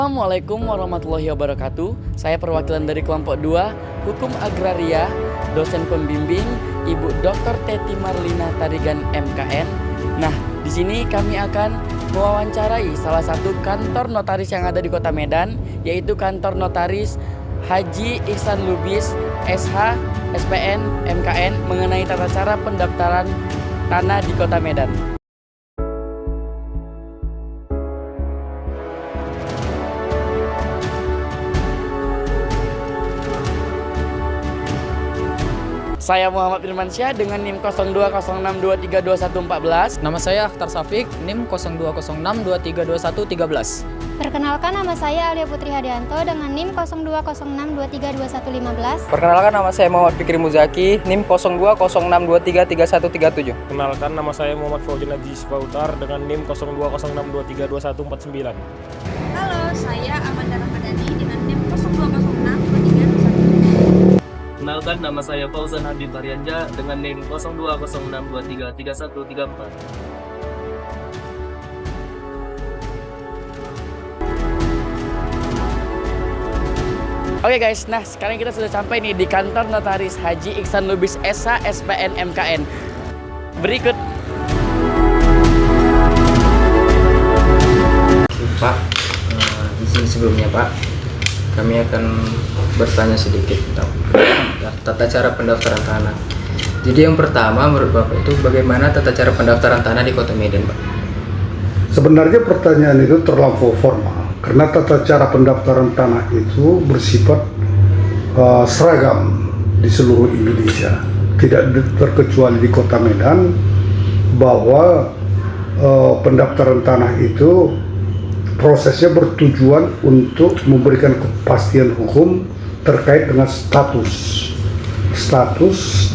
Assalamualaikum warahmatullahi wabarakatuh. Saya perwakilan dari kelompok 2 Hukum Agraria, dosen pembimbing Ibu Dr. Teti Marlina Tarigan MKN. Nah, di sini kami akan mewawancarai salah satu kantor notaris yang ada di Kota Medan, yaitu kantor notaris Haji Ihsan Lubis SH SPN MKN mengenai tata cara pendaftaran tanah di Kota Medan. Saya Muhammad Firmansyah dengan NIM 0206232114. Nama saya Akhtar Safik, NIM 0206232113. Perkenalkan, nama saya Alia Putri Hadianto dengan NIM 0206232115. Perkenalkan, nama saya Muhammad Fikri Muzaki, NIM 0206233137. Perkenalkan, nama saya Muhammad Fauzan Najis Pautar dengan NIM 0206232149. Halo, saya Amanda Ramadhani dengan NIM 02062321. Kenalkan, nama saya Fauzan Habib Arianja dengan NIM 0206233134. Oke guys, nah sekarang kita sudah sampai nih di kantor notaris Haji Ihsan Lubis SH SPN MKN. Berikut. Pak, di sini sebelumnya Pak, kami akan bertanya sedikit tentang tata cara pendaftaran tanah. Jadi yang pertama menurut Bapak itu bagaimana tata cara pendaftaran tanah di Kota Medan, Pak? Sebenarnya pertanyaan itu terlampau formal karena tata cara pendaftaran tanah itu bersifat seragam di seluruh Indonesia, tidak terkecuali di Kota Medan, bahwa pendaftaran tanah itu prosesnya bertujuan untuk memberikan kepastian hukum terkait dengan status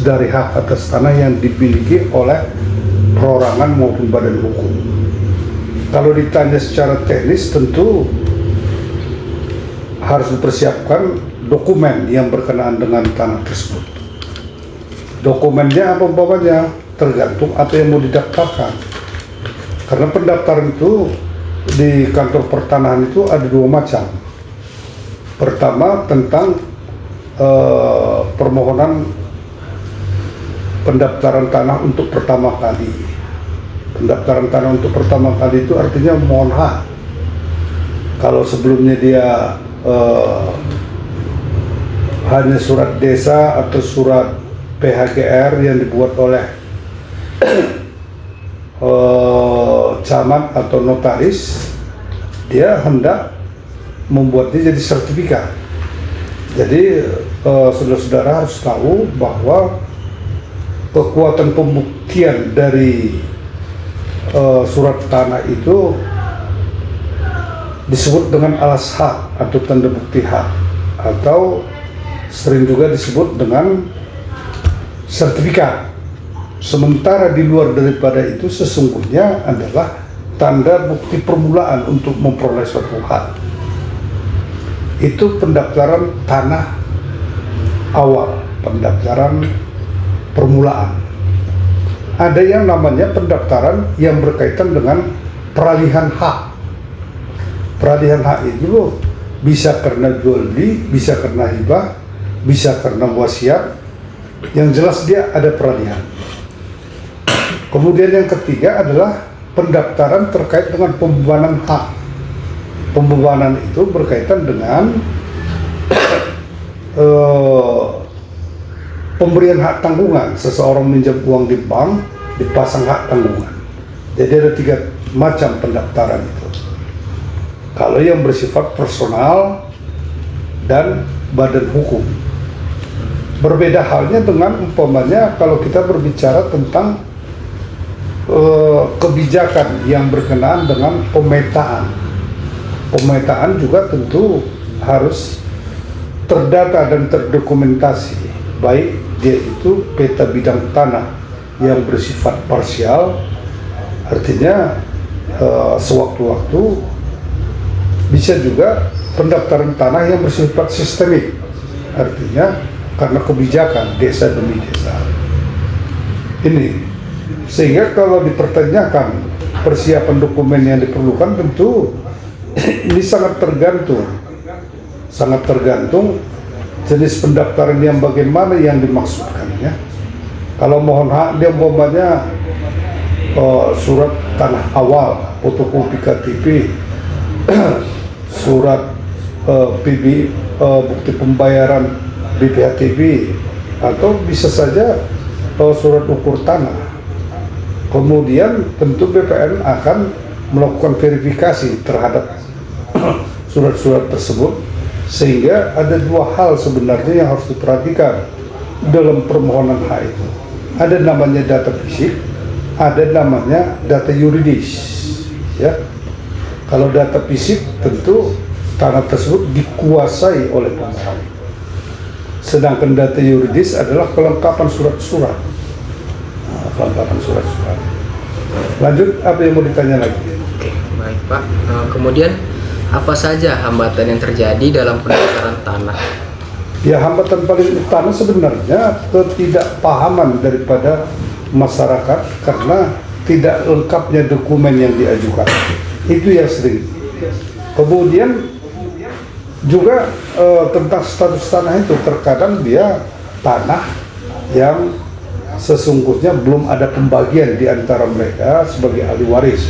dari hak atas tanah yang dimiliki oleh perorangan maupun badan hukum. Kalau ditanya secara teknis, tentu harus dipersiapkan dokumen yang berkenaan dengan tanah tersebut. Dokumennya apa umpamanya, tergantung apa yang mau didaftarkan. Karena pendaftaran itu di kantor pertanahan itu ada dua macam. Pertama tentang permohonan pendaftaran tanah untuk pertama kali. Pendaftaran tanah untuk pertama kali itu artinya mohon hak. Kalau sebelumnya dia hanya surat desa atau surat PHGR yang dibuat oleh camat atau notaris, dia hendak membuatnya jadi sertifikat. Jadi saudara-saudara harus tahu bahwa kekuatan pembuktian dari surat tanah itu disebut dengan alas hak atau tanda bukti hak, atau sering juga disebut dengan sertifikat. Sementara di luar daripada itu sesungguhnya adalah tanda bukti permulaan untuk memperoleh suatu hak. Itu pendaftaran tanah awal, pendaftaran permulaan. Ada yang namanya pendaftaran yang berkaitan dengan peralihan hak. Peralihan hak itu bisa karena jual beli, bisa karena hibah, bisa karena wasiat. Yang jelas dia ada peralihan. Kemudian yang ketiga adalah pendaftaran terkait dengan pembebanan hak. Pembebanan itu berkaitan dengan pemberian hak tanggungan. Seseorang minjam uang di bank, dipasang hak tanggungan. Jadi ada 3 macam pendaftaran itu. Kalau yang bersifat personal dan badan hukum. Berbeda halnya dengan umpamanya kalau kita berbicara tentang kebijakan yang berkenaan dengan pemetaan. Pemetaan juga tentu harus terdata dan terdokumentasi, baik dia itu peta bidang tanah yang bersifat parsial, artinya sewaktu-waktu, bisa juga pendaftaran tanah yang bersifat sistemik, artinya karena kebijakan desa demi desa. Ini sehingga kalau dipertanyakan persiapan dokumen yang diperlukan, tentu Ini sangat tergantung jenis pendaftaran yang bagaimana yang dimaksudkannya. Kalau mohon hak dia umpamanya surat tanah awal, fotokopi KTP, surat PB, bukti pembayaran BPHTB, atau bisa saja surat ukur tanah. Kemudian tentu BPN akan melakukan verifikasi terhadap surat-surat tersebut, sehingga ada dua hal sebenarnya yang harus diperhatikan dalam permohonan hak itu. Ada namanya data fisik, ada namanya data yuridis, ya. Kalau data fisik tentu tanah tersebut dikuasai oleh pemohon, sedangkan data yuridis adalah kelengkapan surat-surat. Kelengkapan surat-surat. Lanjut, apa yang mau ditanya lagi? Oke, baik Pak. Kemudian apa saja hambatan yang terjadi dalam pendaftaran tanah? Ya, hambatan paling utama sebenarnya ketidakpahaman daripada masyarakat karena tidak lengkapnya dokumen yang diajukan. Itu yang sering. Kemudian juga tentang status tanah itu, terkadang dia tanah yang sesungguhnya belum ada pembagian di antara mereka sebagai ahli waris.